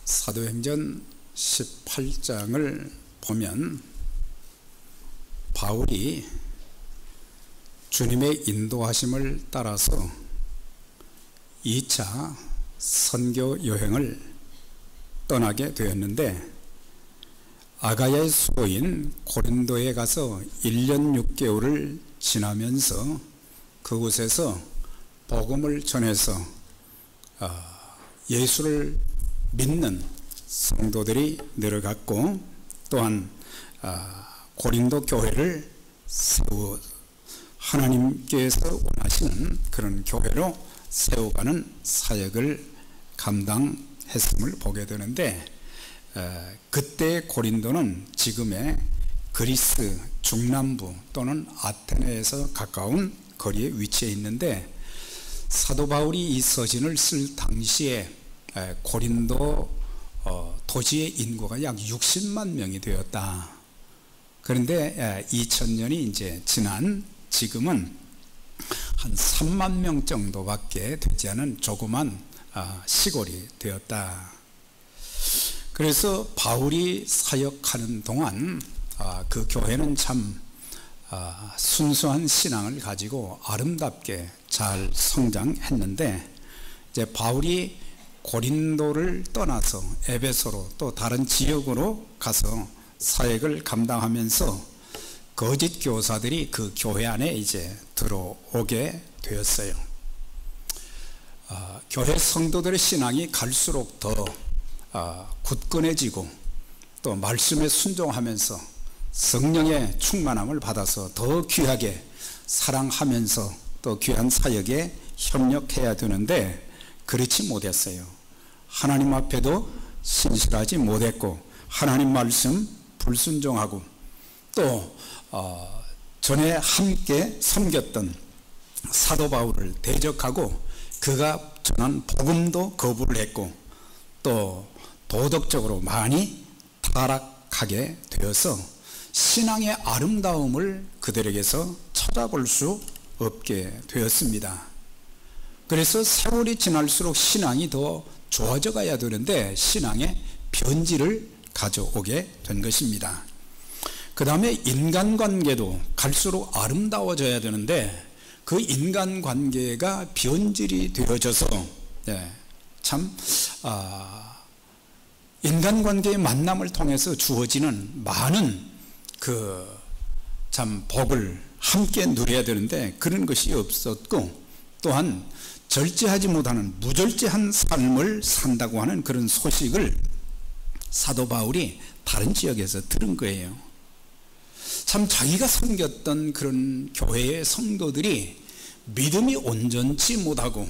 사도행전 18장을 보면 바울이 주님의 인도하심을 따라서 2차 선교 여행을 떠나게 되었는데, 아가야의 수도인 고린도에 가서 1년 6개월을 지나면서 그곳에서 복음을 전해서 예수를 믿는 성도들이 늘어갔고, 또한 고린도 교회를 하나님께서 원하시는 그런 교회로 세워가는 사역을 감당했음을 보게 되는데, 그때 고린도는 지금의 그리스 중남부 또는 아테네에서 가까운 거리에 위치해 있는데, 사도 바울이 이 서신을 쓸 당시에 고린도 도시의 인구가 약 60만 명이 되었다. 그런데 2000년이 이제 지난 지금은 한 3만 명 정도밖에 되지 않은 조그만 시골이 되었다. 그래서 바울이 사역하는 동안 그 교회는 참 순수한 신앙을 가지고 아름답게 잘 성장했는데, 이제 바울이 고린도를 떠나서 에베소로 또 다른 지역으로 가서 사역을 감당하면서 거짓 교사들이 그 교회 안에 이제 들어오게 되었어요. 교회 성도들의 신앙이 갈수록 더 굳건해지고, 또 말씀에 순종하면서 성령의 충만함을 받아서 더 귀하게 사랑하면서 또 귀한 사역에 협력해야 되는데, 그렇지 못했어요. 하나님 앞에도 신실하지 못했고, 하나님 말씀 불순종하고, 또 전에 함께 섬겼던 사도 바울을 대적하고 그가 전한 복음도 거부를 했고, 또 도덕적으로 많이 타락하게 되어서 신앙의 아름다움을 그들에게서 찾아볼 수 없게 되었습니다. 그래서 세월이 지날수록 신앙이 더 좋아져 가야 되는데 신앙의 변질을 가져오게 된 것입니다. 그 다음에 인간관계도 갈수록 아름다워져야 되는데 그 인간관계가 변질이 되어져서 참 인간관계의 만남을 통해서 주어지는 많은 참 복을 함께 누려야 되는데 그런 것이 없었고, 또한 절제하지 못하는 무절제한 삶을 산다고 하는 그런 소식을 사도 바울이 다른 지역에서 들은 거예요. 참 자기가 섬겼던 그런 교회의 성도들이 믿음이 온전치 못하고,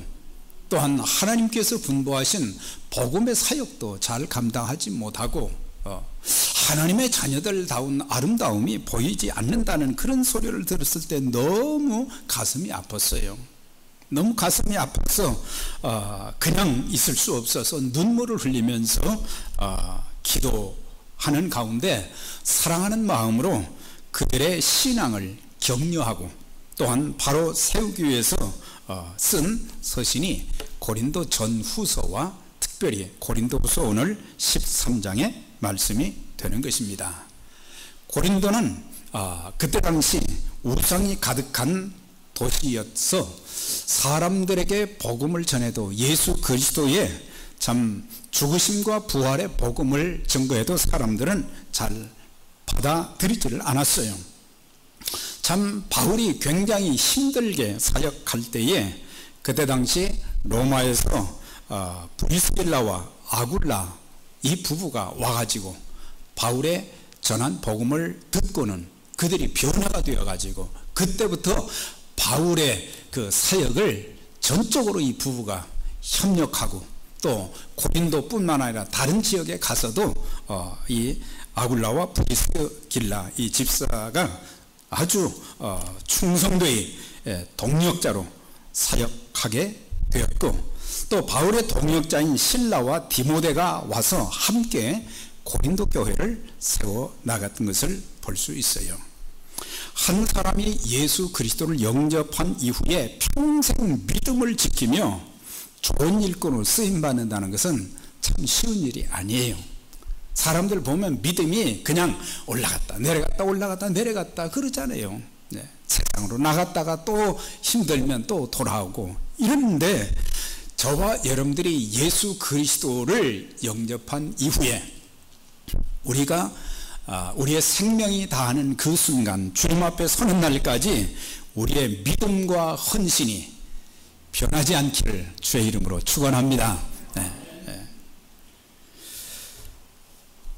또한 하나님께서 분부하신 복음의 사역도 잘 감당하지 못하고 하나님의 자녀들다운 아름다움이 보이지 않는다는 그런 소리를 들었을 때 너무 가슴이 아팠어요. 너무 가슴이 아파서 그냥 있을 수 없어서 눈물을 흘리면서 기도하는 가운데 사랑하는 마음으로 그들의 신앙을 격려하고, 또한 바로 세우기 위해서 쓴 서신이 고린도 전후서와 특별히 고린도후서 오늘 13장의 말씀이 되는 것입니다. 고린도는 그때 당시 우상이 가득한 도시였어 사람들에게 복음을 전해도 예수 그리스도의 참 죽으심과 부활의 복음을 증거해도 사람들은 잘 받아들이지를 않았어요. 참 바울이 굉장히 힘들게 사역할 때에 그때 당시 로마에서 브리스길라와 아굴라 이 부부가 와가지고 바울의 전한 복음을 듣고는 그들이 변화가 되어가지고 그때부터 바울의 그 사역을 전적으로 이 부부가 협력하고, 또 고린도뿐만 아니라 다른 지역에 가서도 이 아굴라와 브리스길라 이 집사가 아주 충성도의 동력자로 사역하게 되었고, 또 바울의 동력자인 실라와 디모데가 와서 함께 고린도 교회를 세워 나갔던 것을 볼 수 있어요. 한 사람이 예수 그리스도를 영접한 이후에 평생 믿음을 지키며 좋은 일꾼으로 쓰임받는다는 것은 참 쉬운 일이 아니에요. 사람들 보면 믿음이 그냥 올라갔다 내려갔다 올라갔다 내려갔다 그러잖아요. 네. 세상으로 나갔다가 또 힘들면 또 돌아오고 이러는데, 저와 여러분들이 예수 그리스도를 영접한 이후에 우리가 우리의 생명이 다하는 그 순간, 주님 앞에 서는 날까지 우리의 믿음과 헌신이 변하지 않기를 주의 이름으로 축원합니다. 네.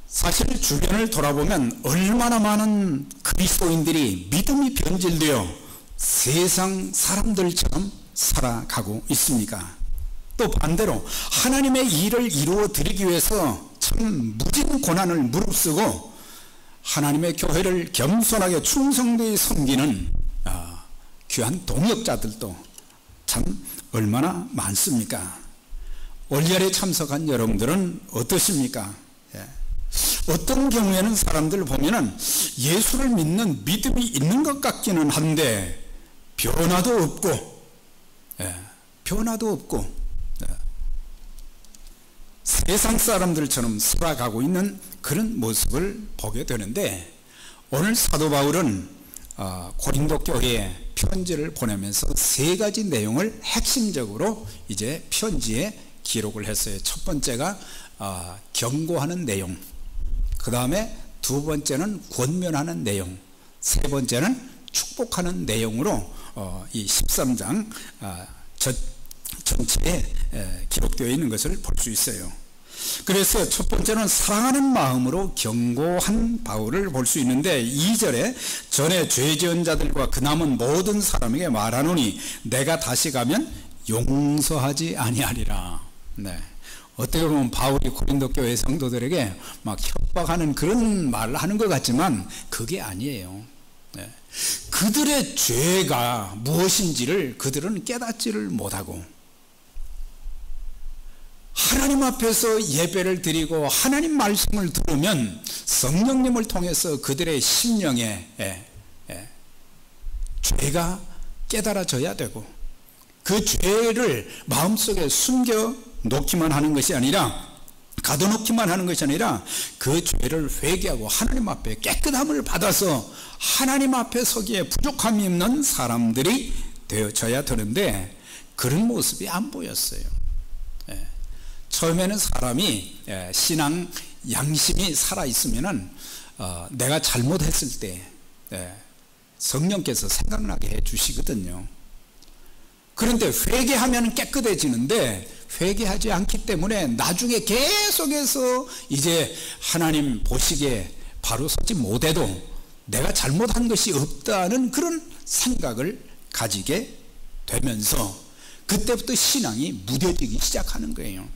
사실 주변을 돌아보면 얼마나 많은 그리스도인들이 믿음이 변질되어 세상 사람들처럼 살아가고 있습니까? 또 반대로 하나님의 일을 이루어 드리기 위해서 참 무진 고난을 무릅쓰고 하나님의 교회를 겸손하게 충성되이 섬기는 귀한 동역자들도 참 얼마나 많습니까? 올열에 참석한 여러분들은 어떠십니까? 어떤 경우에는 사람들 보면은 예수를 믿는 믿음이 있는 것 같기는 한데 변화도 없고, 변화도 없고, 세상 사람들처럼 살아가고 있는 그런 모습을 보게 되는데, 오늘 사도 바울은 고린도 교회에 편지를 보내면서 세 가지 내용을 핵심적으로 이제 편지에 기록을 했어요. 첫 번째가 경고하는 내용, 그 다음에 두 번째는 권면하는 내용, 세 번째는 축복하는 내용으로 이 13장 전체에 기록되어 있는 것을 볼 수 있어요. 그래서 첫 번째는 사랑하는 마음으로 경고한 바울을 볼 수 있는데, 2절에 전에 죄 지은 자들과 그 남은 모든 사람에게 말하노니 내가 다시 가면 용서하지 아니하리라. 네. 어떻게 보면 바울이 고린도 교회 성도들에게 막 협박하는 그런 말을 하는 것 같지만 그게 아니에요. 네. 그들의 죄가 무엇인지를 그들은 깨닫지를 못하고, 하나님 앞에서 예배를 드리고 하나님 말씀을 들으면 성령님을 통해서 그들의 심령에 죄가 깨달아져야 되고, 그 죄를 마음속에 숨겨 놓기만 하는 것이 아니라, 가둬놓기만 하는 것이 아니라 그 죄를 회개하고 하나님 앞에 깨끗함을 받아서 하나님 앞에 서기에 부족함이 없는 사람들이 되어져야 되는데, 그런 모습이 안 보였어요. 처음에는 사람이 신앙 양심이 살아있으면은 내가 잘못했을 때 성령께서 생각나게 해 주시거든요. 그런데 회개하면 깨끗해지는데, 회개하지 않기 때문에 나중에 계속해서 이제 하나님 보시기에 바로 서지 못해도 내가 잘못한 것이 없다는 그런 생각을 가지게 되면서 그때부터 신앙이 무뎌지기 시작하는 거예요.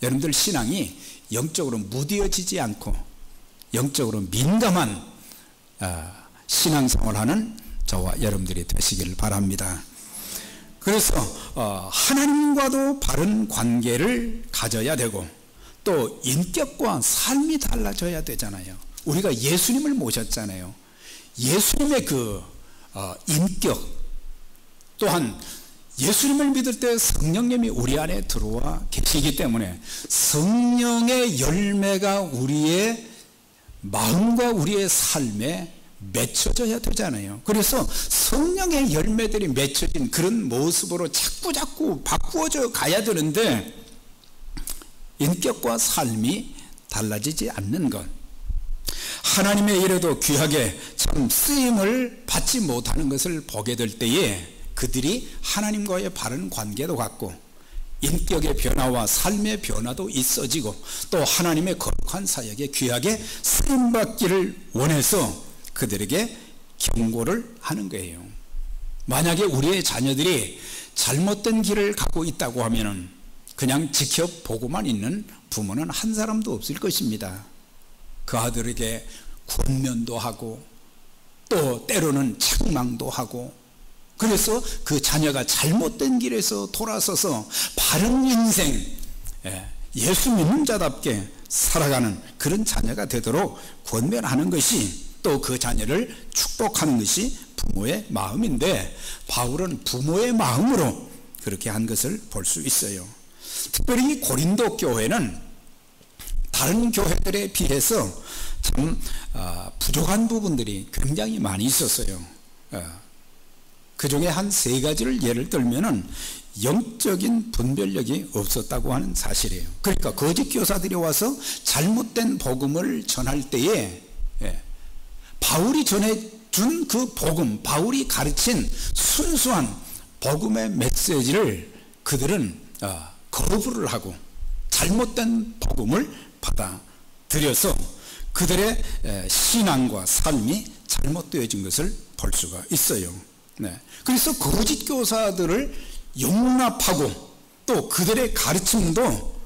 여러분들 신앙이 영적으로 무뎌지지 않고 영적으로 민감한 신앙생활하는 저와 여러분들이 되시기를 바랍니다. 그래서 하나님과도 바른 관계를 가져야 되고, 또 인격과 삶이 달라져야 되잖아요. 우리가 예수님을 모셨잖아요. 예수님의 그 인격, 또한 예수님을 믿을 때 성령님이 우리 안에 들어와 계시기 때문에 성령의 열매가 우리의 마음과 우리의 삶에 맺혀져야 되잖아요. 그래서 성령의 열매들이 맺혀진 그런 모습으로 자꾸 바꾸어져 가야 되는데, 인격과 삶이 달라지지 않는 것, 하나님의 일에도 귀하게 참 쓰임을 받지 못하는 것을 보게 될 때에 그들이 하나님과의 바른 관계도 갖고 인격의 변화와 삶의 변화도 있어지고, 또 하나님의 거룩한 사역에 귀하게 쓰임받기를 원해서 그들에게 경고를 하는 거예요. 만약에 우리의 자녀들이 잘못된 길을 가고 있다고 하면은 그냥 지켜보고만 있는 부모는 한 사람도 없을 것입니다. 그 아들에게 권면도 하고, 또 때로는 책망도 하고, 그래서 그 자녀가 잘못된 길에서 돌아서서 바른 인생, 예수 믿는 자답게 살아가는 그런 자녀가 되도록 권면하는 것이, 또 그 자녀를 축복하는 것이 부모의 마음인데, 바울은 부모의 마음으로 그렇게 한 것을 볼 수 있어요. 특별히 이 고린도 교회는 다른 교회들에 비해서 참 부족한 부분들이 굉장히 많이 있었어요. 그 중에 한 세 가지를 예를 들면은 영적인 분별력이 없었다고 하는 사실이에요. 그러니까 거짓 교사들이 와서 잘못된 복음을 전할 때에 바울이 전해준 그 복음, 바울이 가르친 순수한 복음의 메시지를 그들은 거부를 하고 잘못된 복음을 받아들여서 그들의 신앙과 삶이 잘못되어진 것을 볼 수가 있어요. 그래서 거짓 교사들을 용납하고 또 그들의 가르침도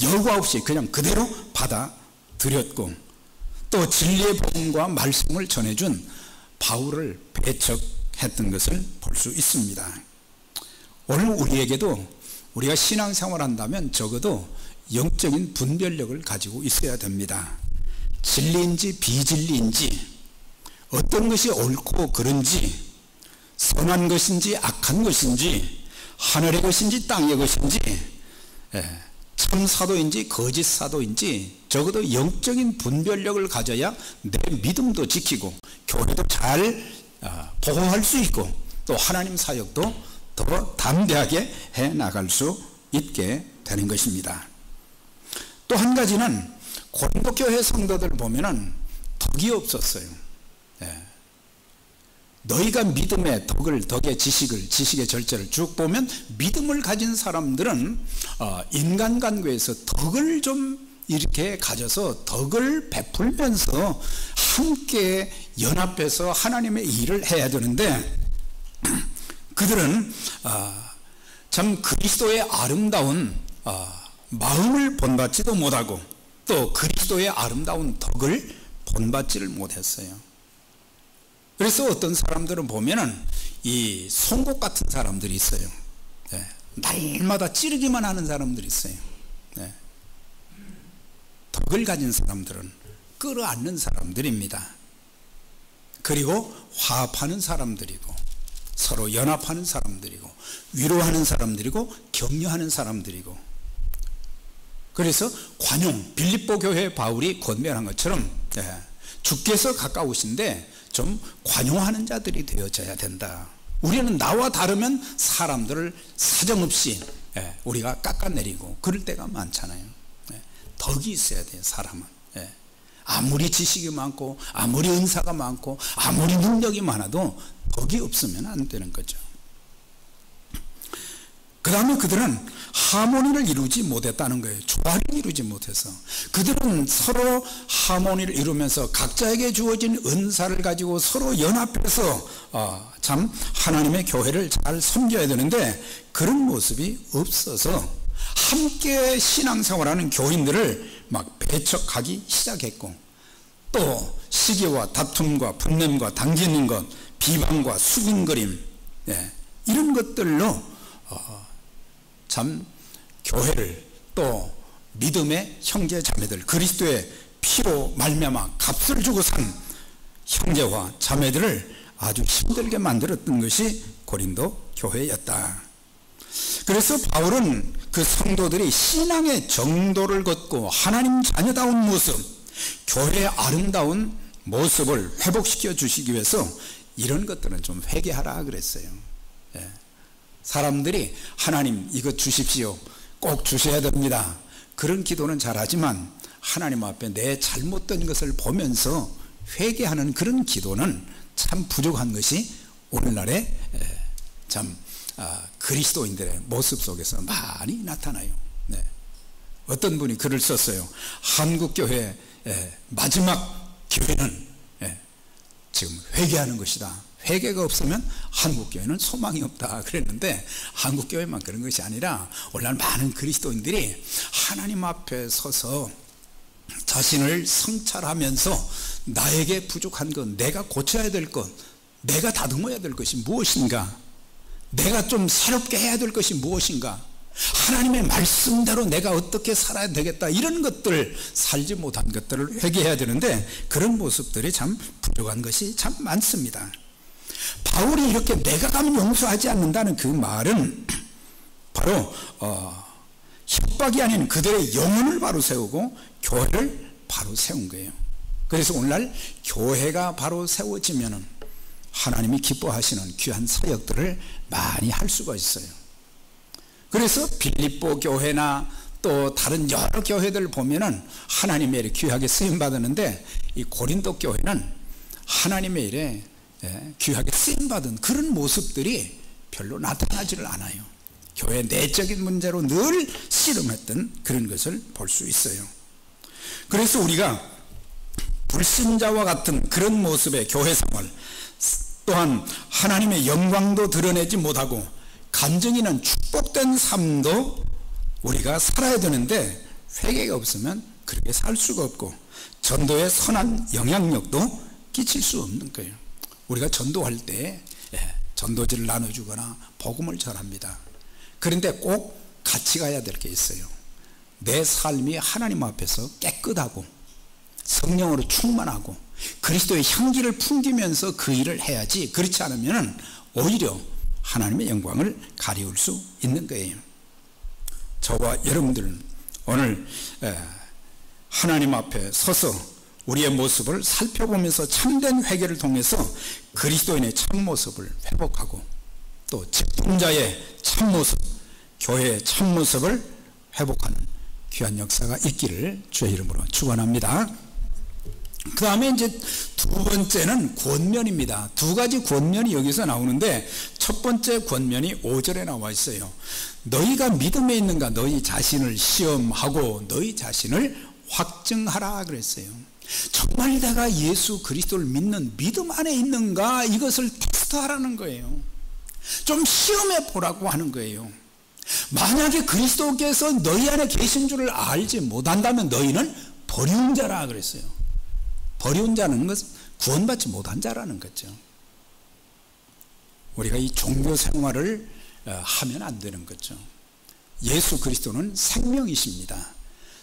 여과 없이 그냥 그대로 받아들였고 또 진리의 복음과 말씀을 전해준 바울을 배척했던 것을 볼 수 있습니다. 오늘 우리에게도 우리가 신앙생활 한다면 적어도 영적인 분별력을 가지고 있어야 됩니다. 진리인지 비진리인지, 어떤 것이 옳고 그른지, 선한 것인지 악한 것인지, 하늘의 것인지 땅의 것인지, 참 사도인지 거짓 사도인지 적어도 영적인 분별력을 가져야 내 믿음도 지키고 교회도 잘 보호할 수 있고 또 하나님 사역도 더 담대하게 해나갈 수 있게 되는 것입니다. 또 한 가지는 고린도 교회 성도들 보면은 덕이 없었어요. 너희가 믿음의 덕의 지식의 절제를 쭉 보면 믿음을 가진 사람들은 인간관계에서 덕을 좀 이렇게 가져서 덕을 베풀면서 함께 연합해서 하나님의 일을 해야 되는데 그들은 참 그리스도의 아름다운 마음을 본받지도 못하고 또 그리스도의 아름다운 덕을 본받지를 못했어요. 그래서 어떤 사람들은 보면은 이 송곳 같은 사람들이 있어요. 날마다 찌르기만 하는 사람들이 있어요. 덕을 가진 사람들은 끌어안는 사람들입니다. 그리고 화합하는 사람들이고 서로 연합하는 사람들이고 위로하는 사람들이고 격려하는 사람들이고, 그래서 관용, 빌립보 교회 바울이 권면한 것처럼 주께서 가까우신데 좀 관용하는 자들이 되어져야 된다. 우리는 나와 다르면 사람들을 사정없이 우리가 깎아내리고 그럴 때가 많잖아요. 덕이 있어야 돼요. 사람은 아무리 지식이 많고 아무리 은사가 많고 아무리 능력이 많아도 덕이 없으면 안 되는 거죠. 그 다음에 그들은 하모니를 이루지 못했다는 거예요. 조화를 이루지 못해서 그들은 서로 하모니를 이루면서 각자에게 주어진 은사를 가지고 서로 연합해서 참 하나님의 교회를 잘 섬겨야 되는데 그런 모습이 없어서 함께 신앙생활하는 교인들을 막 배척하기 시작했고 또 시기와 다툼과 분냄과 당기는 것, 비방과 수군거림, 이런 것들로 참 교회를 또 믿음의 형제 자매들, 그리스도의 피로 말미암아 값을 주고 산 형제와 자매들을 아주 힘들게 만들었던 것이 고린도 교회였다. 그래서 바울은 그 성도들이 신앙의 정도를 걷고 하나님 자녀다운 모습, 교회의 아름다운 모습을 회복시켜 주시기 위해서 이런 것들은 좀 회개하라 그랬어요. 사람들이 하나님 이것 주십시오, 꼭 주셔야 됩니다, 그런 기도는 잘하지만 하나님 앞에 내 잘못된 것을 보면서 회개하는 그런 기도는 참 부족한 것이 오늘날의 참 그리스도인들의 모습 속에서 많이 나타나요. 어떤 분이 글을 썼어요. 한국교회 마지막 기회는 지금 회개하는 것이다. 회개가 없으면 한국교회는 소망이 없다 그랬는데 한국교회만 그런 것이 아니라 오늘날 많은 그리스도인들이 하나님 앞에 서서 자신을 성찰하면서 나에게 부족한 것, 내가 고쳐야 될 것, 내가 다듬어야 될 것이 무엇인가, 내가 좀 새롭게 해야 될 것이 무엇인가, 하나님의 말씀대로 내가 어떻게 살아야 되겠다, 이런 것들, 살지 못한 것들을 회개해야 되는데 그런 모습들이 참 부족한 것이 참 많습니다. 바울이 이렇게 내가 가면 용서하지 않는다는 그 말은 바로 협박이 아닌 그들의 영혼을 바로 세우고 교회를 바로 세운 거예요. 그래서 오늘날 교회가 바로 세워지면은 하나님이 기뻐하시는 귀한 사역들을 많이 할 수가 있어요. 그래서 빌립보 교회나 또 다른 여러 교회들 보면은 하나님의 일에 귀하게 쓰임 받았는데, 이 고린도 교회는 하나님의 일에 귀하게 쓰임 받은 그런 모습들이 별로 나타나지를 않아요. 교회 내적인 문제로 늘 씨름했던 그런 것을 볼 수 있어요. 그래서 우리가 불신자와 같은 그런 모습의 교회 생활, 또한 하나님의 영광도 드러내지 못하고 간증이는 축복된 삶도 우리가 살아야 되는데, 회개가 없으면 그렇게 살 수가 없고 전도에 선한 영향력도 끼칠 수 없는 거예요. 우리가 전도할 때 전도지를 나눠주거나 복음을 전합니다. 그런데 꼭 같이 가야 될 게 있어요. 내 삶이 하나님 앞에서 깨끗하고 성령으로 충만하고 그리스도의 향기를 풍기면서 그 일을 해야지, 그렇지 않으면 오히려 하나님의 영광을 가리울 수 있는 거예요. 저와 여러분들은 오늘 하나님 앞에 서서 우리의 모습을 살펴보면서 참된 회개를 통해서 그리스도인의 참모습을 회복하고, 또 직분자의 참모습, 교회의 참모습을 회복하는 귀한 역사가 있기를 주의 이름으로 축원합니다. 그 다음에 이제 두 번째는 권면입니다. 두 가지 권면이 여기서 나오는데, 첫 번째 권면이 5절에 나와 있어요. 너희가 믿음에 있는가 너희 자신을 시험하고 너희 자신을 확증하라 그랬어요. 정말 내가 예수 그리스도를 믿는 믿음 안에 있는가, 이것을 테스트하라는 거예요. 좀 시험해 보라고 하는 거예요. 만약에 그리스도께서 너희 안에 계신 줄을 알지 못한다면 너희는 버리운 자라 그랬어요. 버리운 자는 것은 구원받지 못한 자라는 거죠. 우리가 이 종교 생활을 하면 안 되는 거죠. 예수 그리스도는 생명이십니다.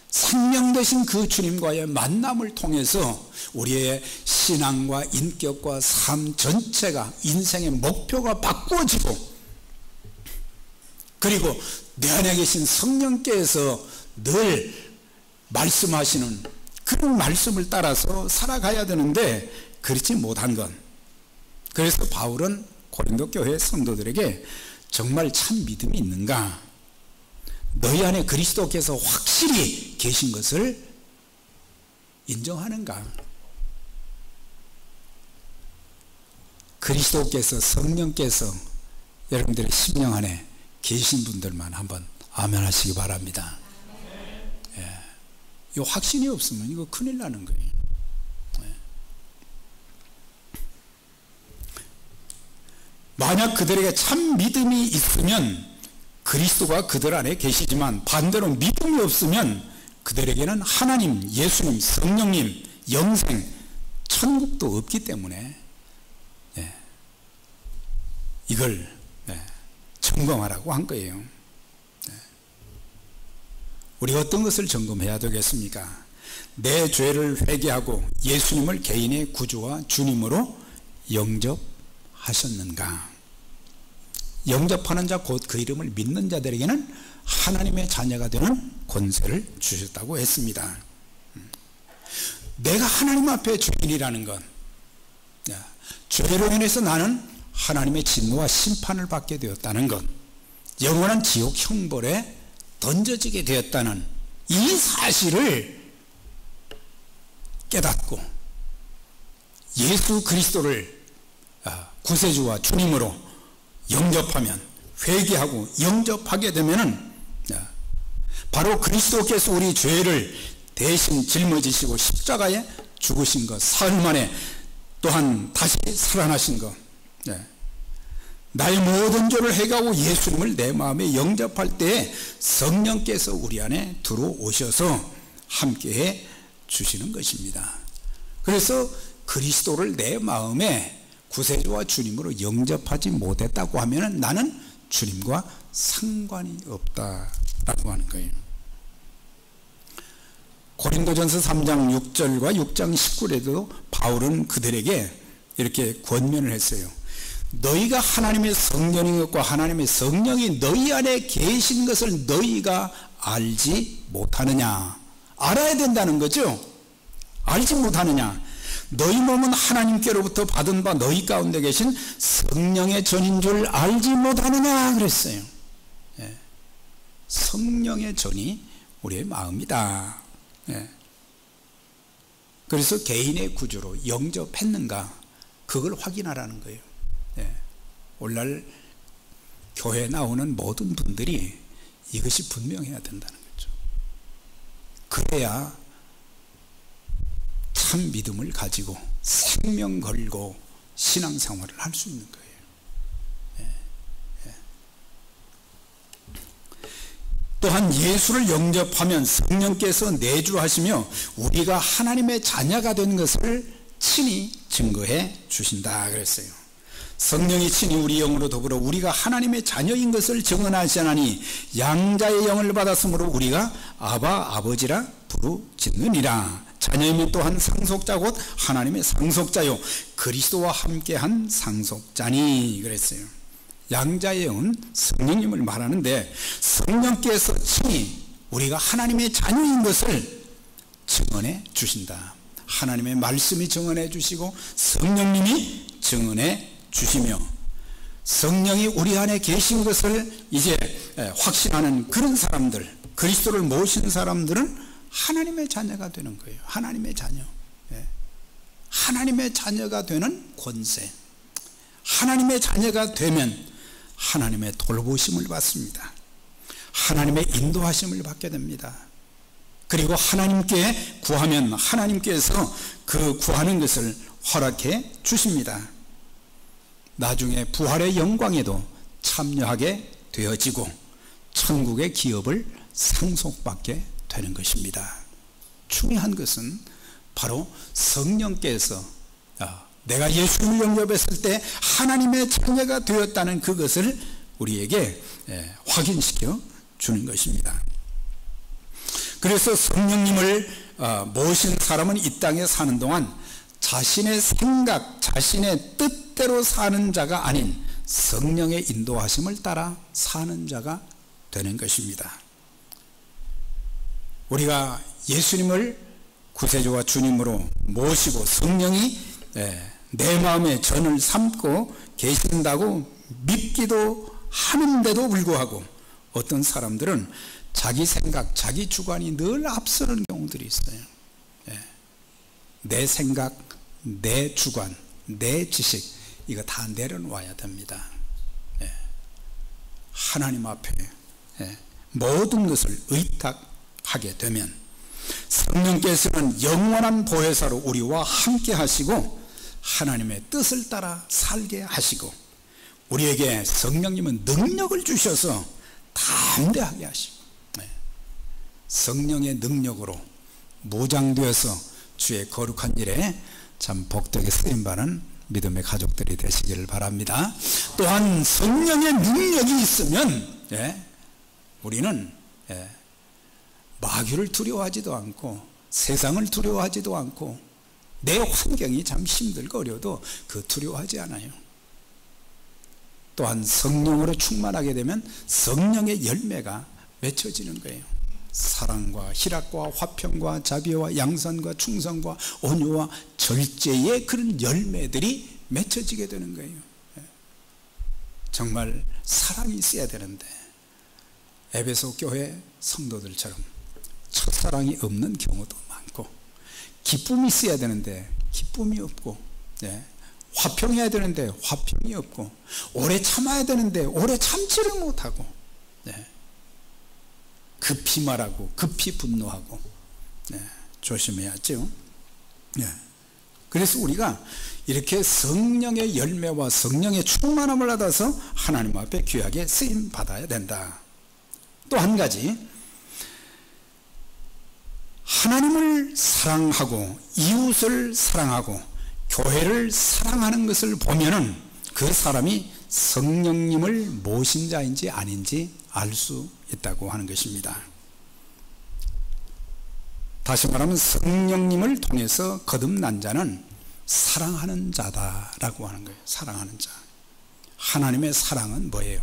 생명 되신 그 주님과의 만남을 통해서 우리의 신앙과 인격과 삶 전체가, 인생의 목표가 바꾸어지고, 그리고 내 안에 계신 성령께서 늘 말씀하시는 그런 말씀을 따라서 살아가야 되는데 그렇지 못한 건, 그래서 바울은 고린도 교회 성도들에게 정말 참 믿음이 있는가, 너희 안에 그리스도께서 확실히 계신 것을 인정하는가, 그리스도께서, 성령께서 여러분들의 심령 안에 계신 분들만 한번 아멘 하시기 바랍니다. 이 확신이 없으면 이거 큰일 나는 거예요. 만약 그들에게 참 믿음이 있으면 그리스도가 그들 안에 계시지만, 반대로 믿음이 없으면 그들에게는 하나님, 예수님, 성령님, 영생, 천국도 없기 때문에 이걸 점검하라고 한 거예요. 우리가 어떤 것을 점검해야 되겠습니까? 내 죄를 회개하고 예수님을 개인의 구주와 주님으로 영접하셨는가? 영접하는 자, 곧 그 이름을 믿는 자들에게는 하나님의 자녀가 되는 권세를 주셨다고 했습니다. 내가 하나님 앞에 죄인이라는 것, 죄로 인해서 나는 하나님의 진노와 심판을 받게 되었다는 것, 영원한 지옥 형벌에 던져지게 되었다는 이 사실을 깨닫고 예수 그리스도를 구세주와 주님으로 영접하면, 회개하고 영접하게 되면은 바로 그리스도께서 우리 죄를 대신 짊어지시고 십자가에 죽으신 것, 사흘 만에 또한 다시 살아나신 것, 나의 모든 죄를 해가고 예수님을 내 마음에 영접할 때에 성령께서 우리 안에 들어오셔서 함께해 주시는 것입니다. 그래서 그리스도를 내 마음에 구세주와 주님으로 영접하지 못했다고 하면 나는 주님과 상관이 없다라고 하는 거예요. 고린도전서 3장 6절과 6장 19절에도 바울은 그들에게 이렇게 권면을 했어요. 너희가 하나님의 성령이었고 하나님의 성령이 너희 안에 계신 것을 너희가 알지 못하느냐. 알아야 된다는 거죠. 알지 못하느냐. 너희 몸은 하나님께로부터 받은 바 너희 가운데 계신 성령의 전인 줄 알지 못하느냐 그랬어요. 예. 성령의 전이 우리의 마음이다. 예. 그래서 개인의 구주로 영접했는가 그걸 확인하라는 거예요. 예. 오늘날 교회에 나오는 모든 분들이 이것이 분명해야 된다는 거죠. 그래야 참 믿음을 가지고 생명 걸고 신앙생활을 할 수 있는 거예요. 예. 예. 또한 예수를 영접하면 성령께서 내주하시며 우리가 하나님의 자녀가 된 것을 친히 증거해 주신다 그랬어요. 성령이 친히 우리 영으로 더불어 우리가 하나님의 자녀인 것을 증언하시나니 양자의 영을 받았으므로 우리가 아바 아버지라 부르짖느니라. 자녀이면 또한 상속자 곧 하나님의 상속자요 그리스도와 함께한 상속자니 그랬어요. 양자의 영은 성령님을 말하는데 성령께서 친히 우리가 하나님의 자녀인 것을 증언해 주신다. 하나님의 말씀이 증언해 주시고 성령님이 증언해 주시며 성령이 우리 안에 계신 것을 이제 확신하는 그런 사람들, 그리스도를 모신 사람들은 하나님의 자녀가 되는 거예요. 하나님의 자녀. 하나님의 자녀가 되는 권세. 하나님의 자녀가 되면 하나님의 돌보심을 받습니다. 하나님의 인도하심을 받게 됩니다. 그리고 하나님께 구하면 하나님께서 그 구하는 것을 허락해 주십니다. 나중에 부활의 영광에도 참여하게 되어지고 천국의 기업을 상속받게 되는 것입니다. 중요한 것은 바로 성령께서 내가 예수님을 영접했을 때 하나님의 자녀가 되었다는 그것을 우리에게 확인시켜 주는 것입니다. 그래서 성령님을 모신 사람은 이 땅에 사는 동안 자신의 생각, 자신의 뜻대로 사는 자가 아닌 성령의 인도하심을 따라 사는 자가 되는 것입니다. 우리가 예수님을 구세주와 주님으로 모시고 성령이 내 마음에 전을 삼고 계신다고 믿기도 하는데도 불구하고 어떤 사람들은 자기 생각, 자기 주관이 늘 앞서는 경우들이 있어요. 내 생각, 내 주관, 내 지식 이거 다 내려놓아야 됩니다. 하나님 앞에 모든 것을 의탁하게 되면 성령께서는 영원한 보혜사로 우리와 함께 하시고 하나님의 뜻을 따라 살게 하시고 우리에게 성령님은 능력을 주셔서 담대하게 하시고 성령의 능력으로 무장되어서 주의 거룩한 일에 참 복되게 쓰임받는 믿음의 가족들이 되시기를 바랍니다. 또한 성령의 능력이 있으면 우리는 마귀를 두려워하지도 않고 세상을 두려워하지도 않고 내 환경이 참 힘들고 어려워도 그 두려워하지 않아요. 또한 성령으로 충만하게 되면 성령의 열매가 맺혀지는 거예요. 사랑과 희락과 화평과 자비와 양선과 충성과 온유와 절제의 그런 열매들이 맺혀지게 되는 거예요. 정말 사랑이 있어야 되는데 에베소 교회 성도들처럼 첫사랑이 없는 경우도 많고 기쁨이 있어야 되는데 기쁨이 없고 화평해야 되는데 화평이 없고 오래 참아야 되는데 오래 참지를 못하고 급히 말하고 급히 분노하고 조심해야죠. 그래서 우리가 이렇게 성령의 열매와 성령의 충만함을 받아서 하나님 앞에 귀하게 쓰임 받아야 된다. 또 한 가지, 하나님을 사랑하고 이웃을 사랑하고 교회를 사랑하는 것을 보면은 그 사람이 성령님을 모신 자인지 아닌지 알 수 있다고 하는 것입니다. 다시 말하면 성령님을 통해서 거듭난 자는 사랑하는 자다라고 하는 거예요. 사랑하는 자. 하나님의 사랑은 뭐예요?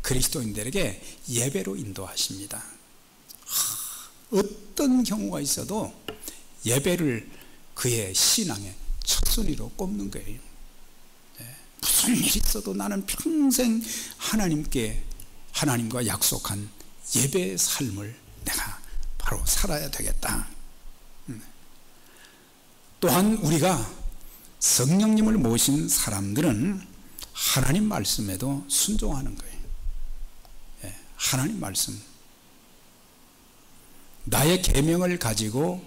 그리스도인들에게 예배로 인도하십니다. 어떤 경우가 있어도 예배를 그의 신앙의 첫순위로 꼽는 거예요. 무슨 일이 있어도 나는 평생 하나님과 약속한 예배의 삶을 내가 바로 살아야 되겠다. 또한 우리가 성령님을 모신 사람들은 하나님 말씀에도 순종하는 거예요. 하나님 말씀, 나의 계명을 가지고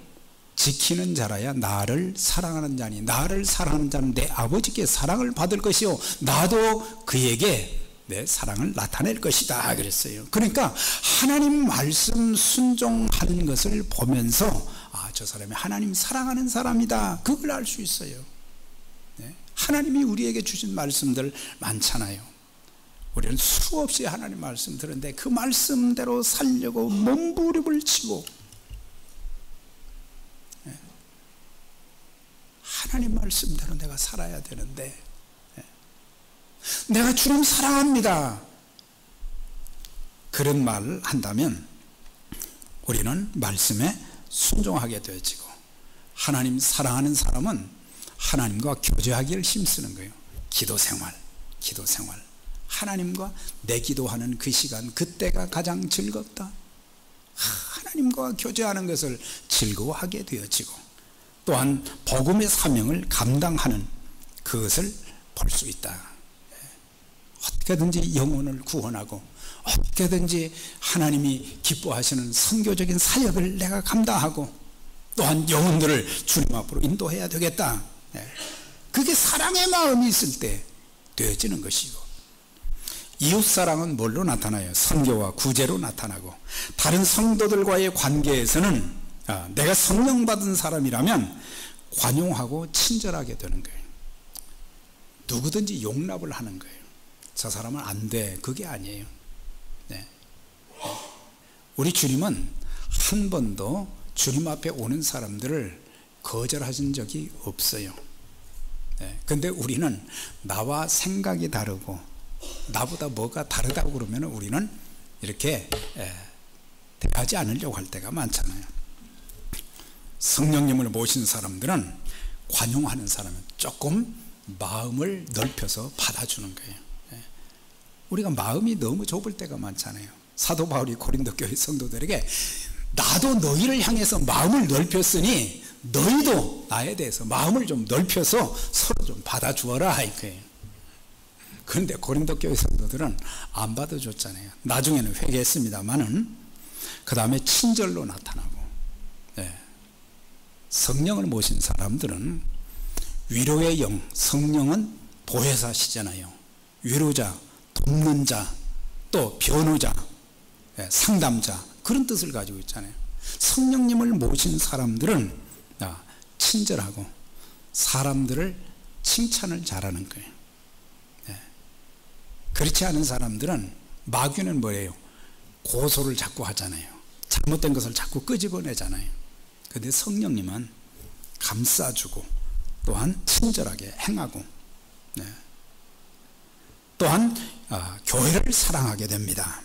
지키는 자라야 나를 사랑하는 자니, 나를 사랑하는 자는 내 아버지께 사랑을 받을 것이요 나도 그에게 내 사랑을 나타낼 것이다 그랬어요. 그러니까 하나님 말씀 순종하는 것을 보면서 저 사람이 하나님 사랑하는 사람이다, 그걸 알 수 있어요. 하나님이 우리에게 주신 말씀들 많잖아요. 우리는 수없이 하나님 말씀 들었는데 그 말씀대로 살려고 몸부림을 치고, 하나님 말씀대로 내가 살아야 되는데, 내가 주님 사랑합니다, 그런 말을 한다면 우리는 말씀에 순종하게 되어지고, 하나님 사랑하는 사람은 하나님과 교제하기를 힘쓰는 거예요. 기도생활, 하나님과 내 기도하는 그 시간, 그때가 가장 즐겁다. 하나님과 교제하는 것을 즐거워하게 되어지고, 또한 복음의 사명을 감당하는 그것을 볼 수 있다. 어떻게든지 영혼을 구원하고 어떻게든지 하나님이 기뻐하시는 선교적인 사역을 내가 감당하고, 또한 영혼들을 주님 앞으로 인도해야 되겠다. 그게 사랑의 마음이 있을 때 되어지는 것이고, 이웃사랑은 뭘로 나타나요? 선교와 구제로 나타나고, 다른 성도들과의 관계에서는 내가 성령 받은 사람이라면 관용하고 친절하게 되는 거예요. 누구든지 용납을 하는 거예요. 저 사람은 안 돼, 그게 아니에요. 우리 주님은 한 번도 주님 앞에 오는 사람들을 거절하신 적이 없어요. 근데 우리는 나와 생각이 다르고 나보다 뭐가 다르다고 그러면 우리는 이렇게 대하지 않으려고 할 때가 많잖아요. 성령님을 모신 사람들은 관용하는 사람은 조금 마음을 넓혀서 받아주는 거예요. 우리가 마음이 너무 좁을 때가 많잖아요. 사도 바울이 고린도 교회 성도들에게 나도 너희를 향해서 마음을 넓혔으니 너희도 나에 대해서 마음을 좀 넓혀서 서로 좀 받아주어라 이거예요. 그런데 고린도 교회 성도들은 안 받아줬잖아요. 나중에는 회개했습니다만은 그 다음에 친절로 나타나고, 성령을 모신 사람들은 위로의 영, 성령은 보혜사시잖아요. 위로자, 돕는 자, 또 변호자, 상담자, 그런 뜻을 가지고 있잖아요. 성령님을 모신 사람들은 친절하고 사람들을 칭찬을 잘하는 거예요. 그렇지 않은 사람들은, 마귀는 뭐예요? 고소를 자꾸 하잖아요. 잘못된 것을 자꾸 끄집어내잖아요. 그런데 성령님은 감싸주고 또한 친절하게 행하고, 또한 교회를 사랑하게 됩니다.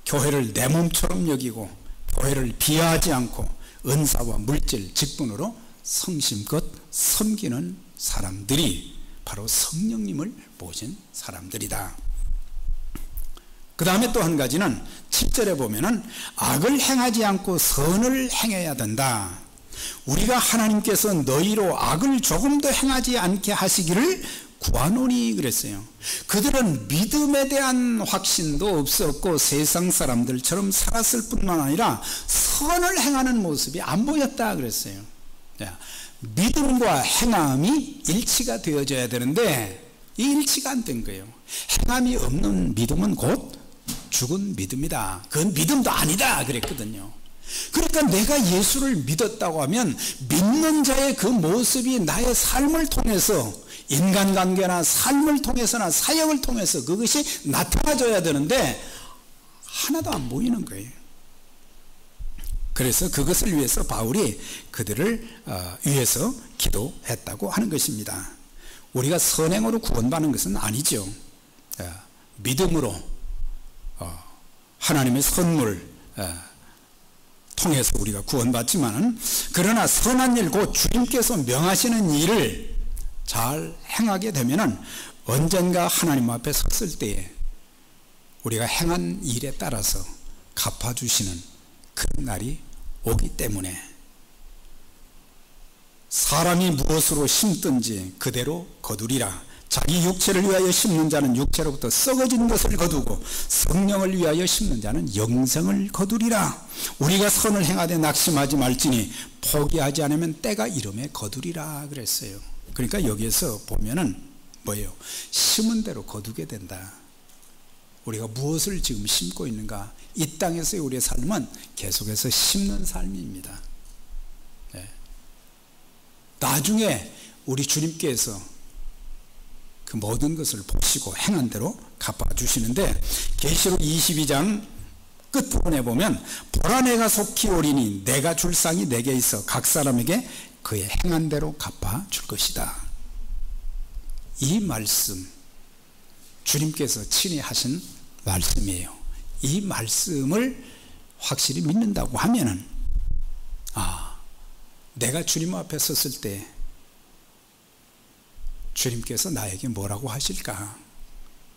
교회를 내 몸처럼 여기고 교회를 비하하지 않고 은사와 물질, 직분으로 성심껏 섬기는 사람들이 바로 성령님을 모신 사람들이다. 그 다음에 또 한 가지는 7절에 보면은 악을 행하지 않고 선을 행해야 된다. 우리가 하나님께서 너희로 악을 조금도 행하지 않게 하시기를 구하노니 그랬어요. 그들은 믿음에 대한 확신도 없었고 세상 사람들처럼 살았을 뿐만 아니라 선을 행하는 모습이 안 보였다 그랬어요. 믿음과 행함이 일치가 되어져야 되는데 이 일치가 안 된 거예요. 행함이 없는 믿음은 곧 죽은 믿음이다. 그건 믿음도 아니다 그랬거든요. 그러니까 내가 예수를 믿었다고 하면 믿는 자의 그 모습이 나의 삶을 통해서, 인간관계나 삶을 통해서나 사역을 통해서 그것이 나타나줘야 되는데 하나도 안 보이는 거예요. 그래서 그것을 위해서 바울이 그들을 위해서 기도했다고 하는 것입니다. 우리가 선행으로 구원받는 것은 아니죠. 믿음으로 하나님의 선물 통해서 우리가 구원받지만은, 그러나 선한 일, 곧 주님께서 명하시는 일을 잘 행하게 되면은 언젠가 하나님 앞에 섰을 때에 우리가 행한 일에 따라서 갚아주시는 그런 날이 오기 때문에, 사람이 무엇으로 심든지 그대로 거두리라. 자기 육체를 위하여 심는 자는 육체로부터 썩어진 것을 거두고 성령을 위하여 심는 자는 영생을 거두리라. 우리가 선을 행하되 낙심하지 말지니 포기하지 않으면 때가 이름에 거두리라 그랬어요. 그러니까 여기에서 보면은 뭐예요? 심은 대로 거두게 된다. 우리가 무엇을 지금 심고 있는가? 이 땅에서의 우리의 삶은 계속해서 심는 삶입니다. 나중에 우리 주님께서 그 모든 것을 보시고 행한 대로 갚아주시는데, 계시록 22장 끝부분에 보면 보라 내가 속히 오리니 내가 줄 상이 내게 있어 각 사람에게 그의 행한 대로 갚아줄 것이다. 이 말씀 주님께서 친히 하신 말씀이에요. 이 말씀을 확실히 믿는다고 하면은, 내가 주님 앞에 섰을 때 주님께서 나에게 뭐라고 하실까?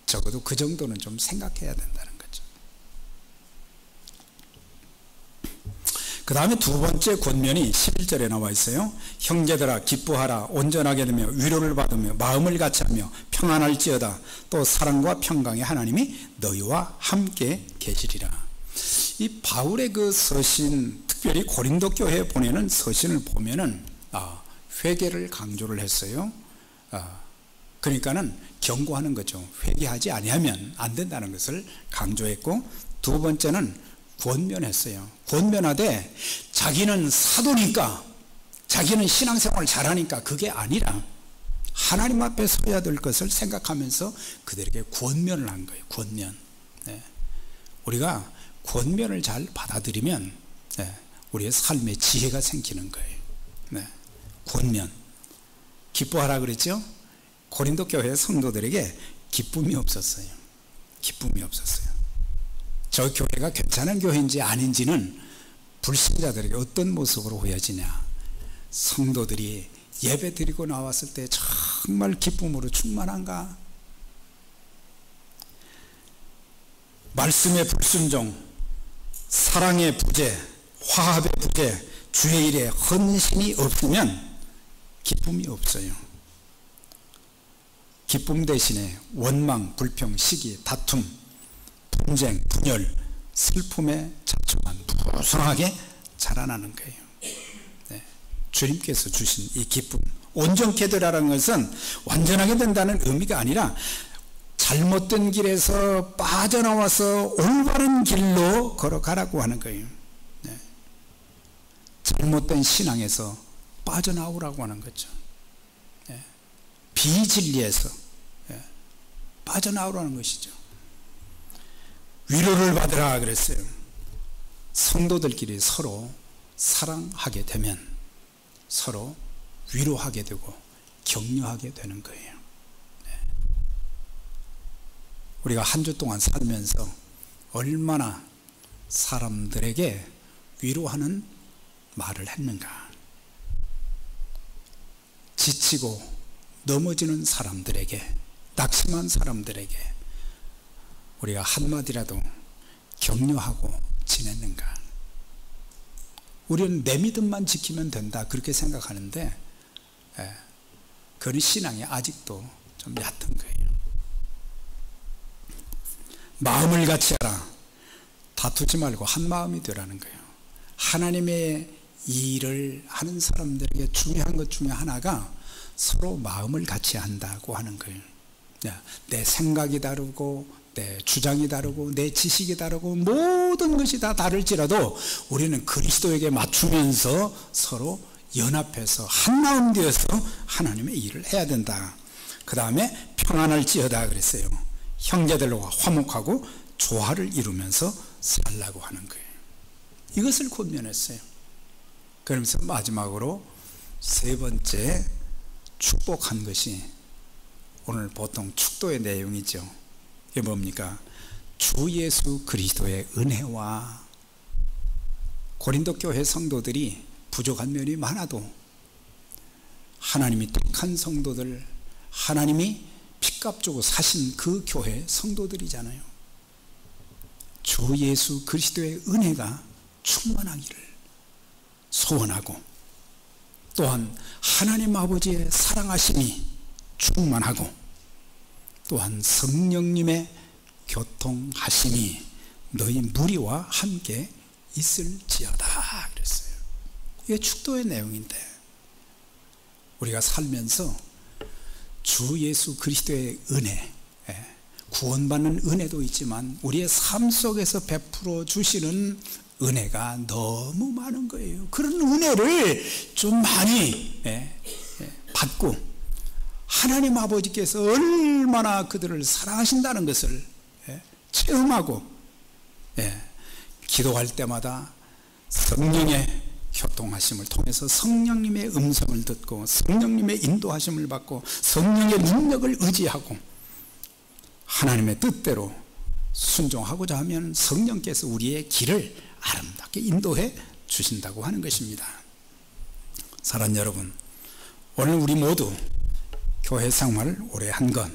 적어도 그 정도는 좀 생각해야 된다는 거죠. 그 다음에 두 번째 권면이 11절에 나와 있어요. 형제들아 기뻐하라. 온전하게 되며 위로를 받으며 마음을 같이하며 평안할지어다. 또 사랑과 평강의 하나님이 너희와 함께 계시리라. 이 바울의 그 서신, 특별히 고린도 교회에 보내는 서신을 보면은 회개를 강조를 했어요. 그러니까는 경고하는 거죠. 회개하지 아니하면 안 된다는 것을 강조했고, 두 번째는 권면했어요. 권면하되 자기는 사도니까, 자기는 신앙생활을 잘하니까 그게 아니라 하나님 앞에 서야 될 것을 생각하면서 그들에게 권면을 한 거예요. 권면. 우리가 권면을 잘 받아들이면 우리의 삶에 지혜가 생기는 거예요. 권면. 기뻐하라 그랬죠? 고린도 교회 성도들에게 기쁨이 없었어요. 기쁨이 없었어요. 저 교회가 괜찮은 교회인지 아닌지는 불신자들에게 어떤 모습으로 보여지냐? 성도들이 예배 드리고 나왔을 때 정말 기쁨으로 충만한가? 말씀의 불순종, 사랑의 부재, 화합의 부재, 주의 일에 헌신이 없으면 기쁨이 없어요. 기쁨 대신에 원망, 불평, 시기, 다툼, 분쟁, 분열, 슬픔에 자초만 무성하게 자라나는 거예요. 주님께서 주신 이 기쁨, 온전케 되라는 것은 완전하게 된다는 의미가 아니라 잘못된 길에서 빠져나와서 올바른 길로 걸어가라고 하는 거예요. 잘못된 신앙에서 빠져나오라고 하는 거죠. 비진리에서 빠져나오라는 것이죠. 위로를 받으라 그랬어요. 성도들끼리 서로 사랑하게 되면 서로 위로하게 되고 격려하게 되는 거예요. 우리가 한 주 동안 살면서 얼마나 사람들에게 위로하는 말을 했는가. 지치고 넘어지는 사람들에게, 낙심한 사람들에게 우리가 한마디라도 격려하고 지냈는가. 우리는 내 믿음만 지키면 된다 그렇게 생각하는데 그런 신앙이 아직도 좀 얕은 거예요. 마음을 같이 하라. 다투지 말고 한 마음이 되라는 거예요. 하나님의 일을 하는 사람들에게 중요한 것 중에 하나가 서로 마음을 같이 한다고 하는 거예요. 내 생각이 다르고 내 주장이 다르고 내 지식이 다르고 모든 것이 다 다를지라도 우리는 그리스도에게 맞추면서 서로 연합해서 한 마음 되어서 하나님의 일을 해야 된다. 그 다음에 평안할지어다 그랬어요. 형제들과 화목하고 조화를 이루면서 살라고 하는 거예요. 이것을 권면했어요. 그러면서 마지막으로 세 번째 축복한 것이 오늘 보통 축도의 내용이죠. 이게 뭡니까? 주 예수 그리스도의 은혜와 고린도 교회 성도들이 부족한 면이 많아도 하나님이 택한 성도들, 하나님이 핏값 주고 사신 그 교회 성도들이잖아요. 주 예수 그리스도의 은혜가 충만하기를 소원하고, 또한 하나님 아버지의 사랑하심이 충만하고, 또한 성령님의 교통하심이 너희 무리와 함께 있을지어다 그랬어요. 이게 축도의 내용인데, 우리가 살면서 주 예수 그리스도의 은혜, 구원받는 은혜도 있지만 우리의 삶 속에서 베풀어 주시는 은혜가 너무 많은 거예요. 그런 은혜를 좀 많이 받고, 하나님 아버지께서 얼마나 그들을 사랑하신다는 것을 체험하고, 기도할 때마다 성령의 교통하심을 통해서 성령님의 음성을 듣고 성령님의 인도하심을 받고 성령의 능력을 의지하고 하나님의 뜻대로 순종하고자 하면 성령께서 우리의 길을 아름답게 인도해 주신다고 하는 것입니다. 사랑하는 여러분, 오늘 우리 모두 교회 생활을 오래 한 것,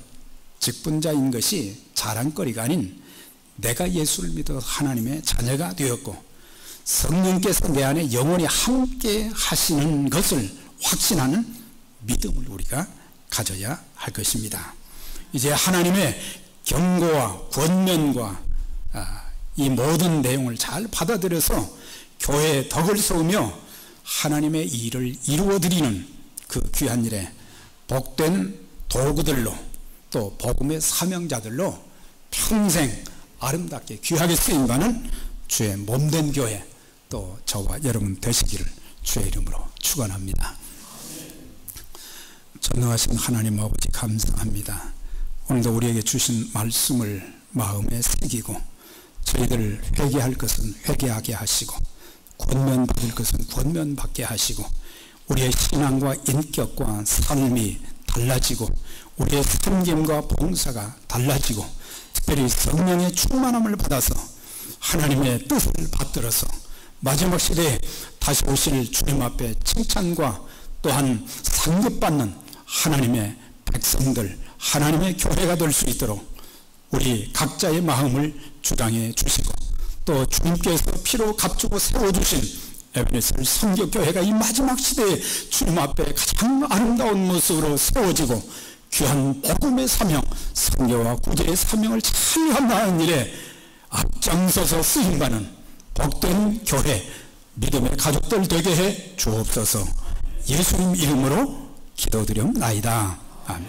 직분자인 것이 자랑거리가 아닌 내가 예수를 믿어 하나님의 자녀가 되었고 성령께서 내 안에 영원히 함께 하시는 것을 확신하는 믿음을 우리가 가져야 할 것입니다. 이제 하나님의 경고와 권면과 이 모든 내용을 잘 받아들여서 교회의 덕을 세우며 하나님의 일을 이루어드리는 그 귀한 일에 복된 도구들로, 또 복음의 사명자들로 평생 아름답게 귀하게 쓰임받는 주의 몸된 교회, 또 저와 여러분 되시기를 주의 이름으로 축원합니다. 전능하신 하나님 아버지 감사합니다. 오늘도 우리에게 주신 말씀을 마음에 새기고, 저희들 회개할 것은 회개하게 하시고 권면받을 것은 권면받게 하시고, 우리의 신앙과 인격과 삶이 달라지고 우리의 섬김과 봉사가 달라지고, 특별히 성령의 충만함을 받아서 하나님의 뜻을 받들어서 마지막 시대에 다시 오실 주님 앞에 칭찬과 또한 상급받는 하나님의 백성들, 하나님의 교회가 될 수 있도록 우리 각자의 마음을 주장해 주시고, 또 주님께서 피로 값주고 세워주신 에베네셀 선교교회가 이 마지막 시대에 주님 앞에 가장 아름다운 모습으로 세워지고 귀한 복음의 사명, 선교와 구제의 사명을 잘 감당하는 일에 앞장서서 쓰임받는 복된 교회, 믿음의 가족들 되게 해 주옵소서. 예수님 이름으로 기도드리옵나이다. 아멘.